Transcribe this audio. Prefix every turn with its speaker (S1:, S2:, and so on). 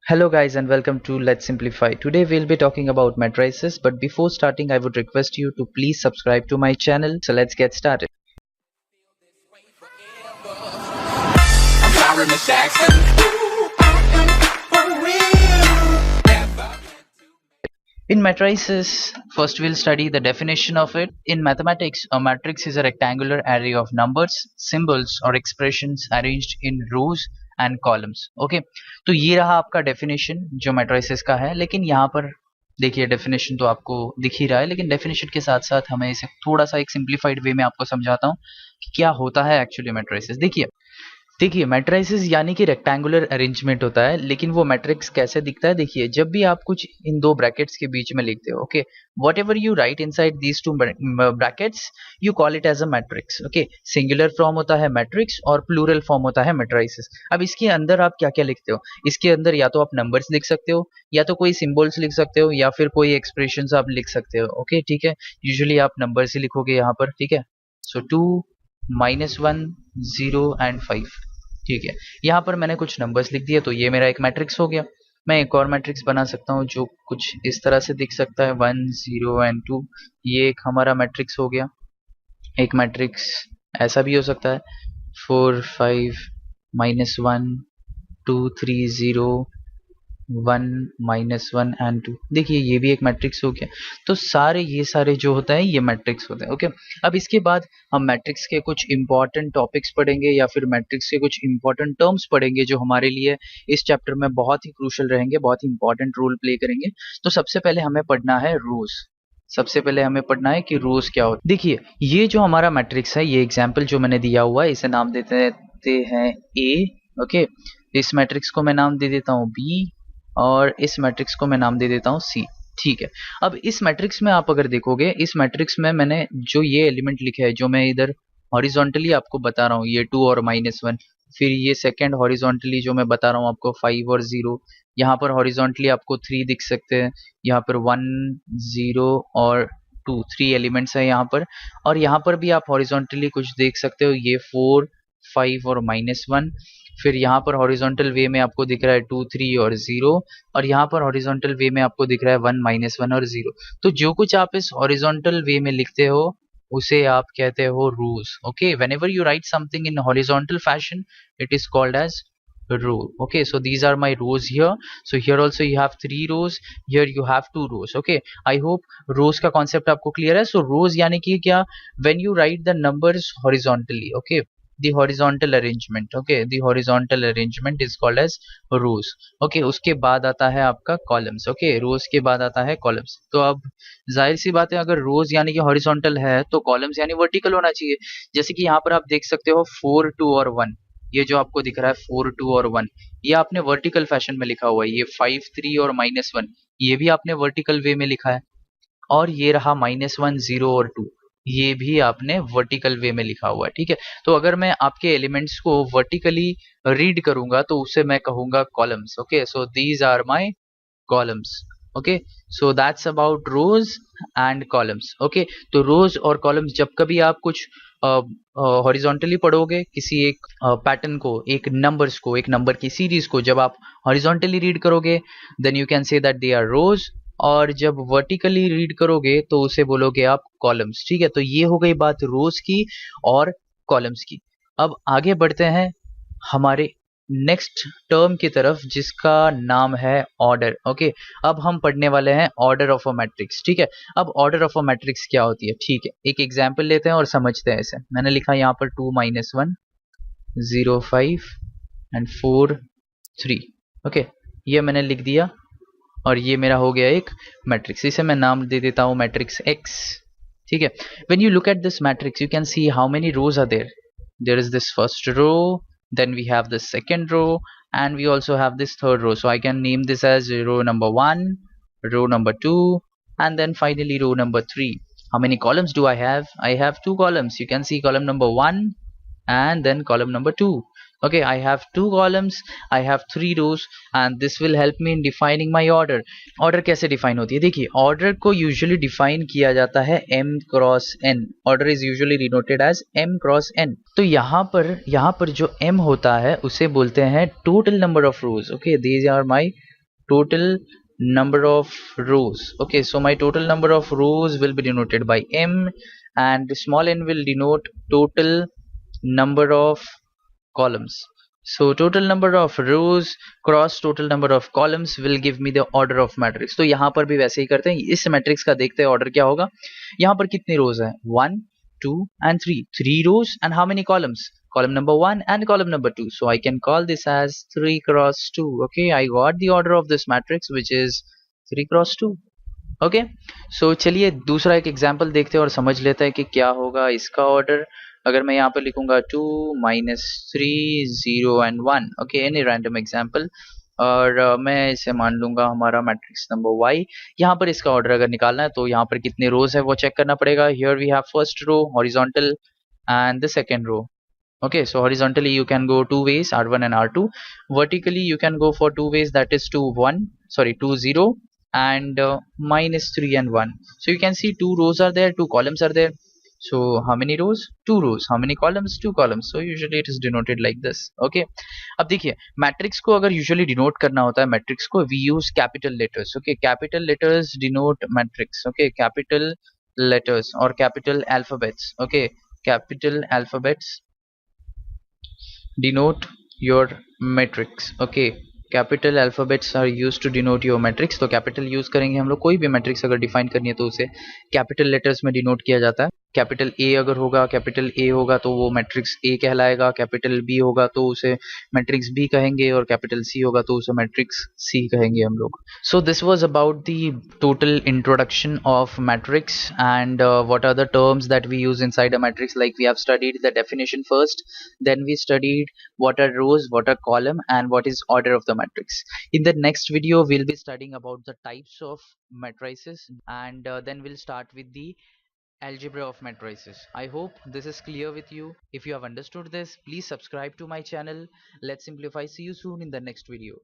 S1: Hello guys and welcome to Let's Simplify. Today we'll be talking about matrices, but before starting I would request you to please subscribe to my channel. So let's get started. In matrices, first we'll study the definition of it. In mathematics, a matrix is a rectangular array of numbers, symbols or expressions arranged in rows and columns. Okay, तो ये रहा आपका definition जो matrices का है. लेकिन यहाँ पर देखिए डेफिनेशन तो आपको दिख ही रहा है, लेकिन डेफिनेशन के साथ साथ हमें इसे थोड़ा सा एक सिंप्लीफाइड वे में आपको समझाता हूँ कि क्या होता है एक्चुअली matrices. देखिए मैट्रिसेस यानी कि रेक्टेंगुलर अरेंजमेंट होता है, लेकिन वो मैट्रिक्स कैसे दिखता है. देखिए जब भी आप कुछ इन दो ब्रैकेट्स के बीच में लिखते हो, okay, whatever you write inside these two brackets you call it as a matrix. Okay, singular form होता है मैट्रिक्स और प्लूरल फॉर्म होता है मैट्रिसेस. अब इसके अंदर आप क्या क्या लिखते हो? इसके अंदर या तो आप नंबर्स लिख सकते हो, या तो कोई सिंबल्स लिख सकते हो, या फिर कोई एक्सप्रेशंस आप लिख सकते हो. ओके ठीक है, यूजुअली आप नंबर्स ही लिखोगे यहाँ पर. ठीक है, सो 2, -1, 0 एंड 5. ठीक है, यहाँ पर मैंने कुछ नंबर्स लिख दिए तो ये मेरा एक मैट्रिक्स हो गया. मैं एक और मैट्रिक्स बना सकता हूँ जो कुछ इस तरह से दिख सकता है, 1, 0 एंड 2. ये एक हमारा मैट्रिक्स हो गया. एक मैट्रिक्स ऐसा भी हो सकता है, 4, 5, -1, 2, 3, 0, 1, -1 एंड 2. देखिए ये भी एक मैट्रिक्स हो गया. तो ये सारे जो होता है ये मैट्रिक्स होते हैं. ओके, अब इसके बाद हम मैट्रिक्स के कुछ इंपॉर्टेंट टॉपिक्स पढ़ेंगे या फिर मैट्रिक्स के कुछ इंपॉर्टेंट टर्म्स पढ़ेंगे जो हमारे लिए इस चैप्टर में बहुत ही क्रूशियल रहेंगे, बहुत ही इंपॉर्टेंट रोल प्ले करेंगे. तो सबसे पहले हमें पढ़ना है रोज. सबसे पहले हमें पढ़ना है कि रोज क्या होता है. देखिए ये जो हमारा मैट्रिक्स है, ये एग्जाम्पल जो मैंने दिया हुआ है इसे नाम देते हैं ए. ओके, इस मैट्रिक्स को मैं नाम दे देता हूँ बी और इस मैट्रिक्स को मैं नाम दे देता हूँ सी. ठीक है, अब इस मैट्रिक्स में आप अगर देखोगे, इस मैट्रिक्स में मैंने जो ये एलिमेंट लिखे है, जो मैं इधर हॉरिजॉन्टली आपको बता रहा हूँ, ये 2 और -1, फिर ये सेकंड हॉरिजॉन्टली जो मैं बता रहा हूँ आपको 5 और 0, यहाँ पर हॉरिजॉन्टली आपको 3 दिख सकते हैं, यहाँ पर 1, 0 और 2, 3 एलिमेंट्स है यहाँ पर. और यहाँ पर भी आप हॉरिजॉन्टली कुछ देख सकते हो, ये 4, 5 और -1. फिर यहाँ पर हॉरिजॉन्टल वे में आपको दिख रहा है 2, 3 और 0, और यहाँ पर हॉरिजॉन्टल वे में आपको दिख रहा है 1, -1 और 0. तो जो कुछ आप इस हॉरिजॉन्टल वे में लिखते हो उसे आप कहते हो rows. Okay, whenever you write something in horizontal fashion it is called as row. Okay, so these are my rows here. So here also you have 3 rows, here you have 2 rows. Okay, I hope rows का concept आपको clear है. So rows यानी कि क्या, when you write the numbers horizontally. Okay, the horizontal arrangement. Okay, the horizontal arrangement is called as rows. Okay, उसके बाद आता है आपका columns. Okay, rows के बाद आता है columns. तो अब जाहिर सी बात है, अगर rows यानी कि horizontal है तो columns यानी vertical होना चाहिए. जैसे कि यहाँ पर आप देख सकते हो 4, 2 और 1, ये जो आपको दिख रहा है 4, 2 और 1, ये आपने वर्टिकल फैशन में लिखा हुआ है. ये 5, 3 और -1, ये भी आपने वर्टिकल वे में लिखा है. और ये रहा -1, 0 और 2, ये भी आपने वर्टिकल वे में लिखा हुआ है. ठीक है, तो अगर मैं आपके एलिमेंट्स को वर्टिकली रीड करूंगा तो उसे मैं कहूंगा columns. Okay, so these are my columns. Okay, so that's about rows and columns. Okay, तो रोज और कॉलम्स जब कभी आप कुछ हॉरिजॉन्टली पढ़ोगे किसी एक पैटर्न को, एक नंबर की सीरीज को, जब आप हॉरिजॉन्टली रीड करोगे then you can say that they are rows, और जब वर्टिकली रीड करोगे तो उसे बोलोगे आप कॉलम्स. ठीक है, तो ये हो गई बात रोज की और कॉलम्स की. अब आगे बढ़ते हैं हमारे नेक्स्ट टर्म की तरफ जिसका नाम है ऑर्डर. ओके, अब हम पढ़ने वाले हैं ऑर्डर ऑफ अ मैट्रिक्स. ठीक है, अब ऑर्डर ऑफ अ मैट्रिक्स क्या होती है. ठीक है, एक एग्जांपल लेते हैं और समझते हैं इसे. मैंने लिखा यहाँ पर 2, -1, 0, 5 एंड 4, 3. ओके, ये मैंने लिख दिया और ये मेरा हो गया एक मैट्रिक्स. इसे मैं नाम दे देता हूँ मैट्रिक्स एक्स. ठीक है, when you look at this matrix you can see how many rows are there. There is this first row, then we have the second row, and we also have this third row. So I can name this as row number 1, row number 2, and then finally row number 3. How many columns do I have? I have 2 columns. You can see column number 1 and then column number 2. Okay, I have 2 columns, I have 3 rows, and this will help me in defining my order. Order कैसे define होती है? देखिए order को usually define किया जाता है m cross n. Order is usually denoted as m cross n. तो यहाँ पर जो m होता है उसे बोलते हैं total number of rows. Okay, these are my total number of rows. Okay, so my total number of rows will be denoted by m, and small n will denote total number of columns. So total number of rows cross total number of columns will give me the order of matrix. तो यहाँ पर भी वैसे ही करते हैं, इस matrix का देखते हैं ऑर्डर क्या होगा. यहाँ पर कितनी रोज है, 1 2 and 3, 3 rows and how many columns, column number 1 and column number 2, so I can call this as 3 cross 2. Okay, I got the order of this matrix which is 3 cross 2. Okay, सो चलिए दूसरा एक example देखते हैं और समझ लेते हैं कि क्या होगा इसका ऑर्डर. अगर मैं यहाँ पर लिखूंगा 2 -3 0 and 1, okay, any random example, और मैं इसे मान लूंगा हमारा मैट्रिक्स नंबर y. यहाँ पर इसका ऑर्डर अगर निकालना है तो यहाँ पर कितने रोज है वो चेक करना पड़ेगा. Here we have first row horizontal and the second row. Okay, so horizontally you can go two ways, r1 and r2. Vertically you can go for two ways, that is 2 1, sorry 2 0 and -3 and 1. So you can see two rows are there, two columns are there. So how many rows, two rows, how many columns, two columns. So usually it is denoted like this. Okay, अब देखिए matrix को अगर usually denote करना होता है matrix को, we use capital letters. Okay, capital letters denote matrix. Okay, capital letters or capital alphabets. Okay, capital alphabets denote your matrix. Okay, capital alphabets are use to denote your matrix. तो capital use करेंगे हम लोग, कोई भी matrix अगर define करनी है तो उसे कैपिटल लेटर्स में डिनोट किया जाता है. कैपिटल ए अगर होगा, कैपिटल ए होगा तो वो मैट्रिक्स ए कहलाएगा. कैपिटल बी होगा तो उसे मैट्रिक्स बी कहेंगे, और कैपिटल सी होगा तो उसे मैट्रिक्स सी कहेंगे हम लोग. So this was about the total introduction of matrix and what are the terms that we use inside a matrix. Like we have studied the definition first, then we studied what are rows, what are column, and what is order of the matrix. In the next video we'll be studying about the types of matrices, and then we'll start with the algebra of matrices. I hope this is clear with you. If you have understood this, please subscribe to my channel. Let's simplify. See you soon in the next video.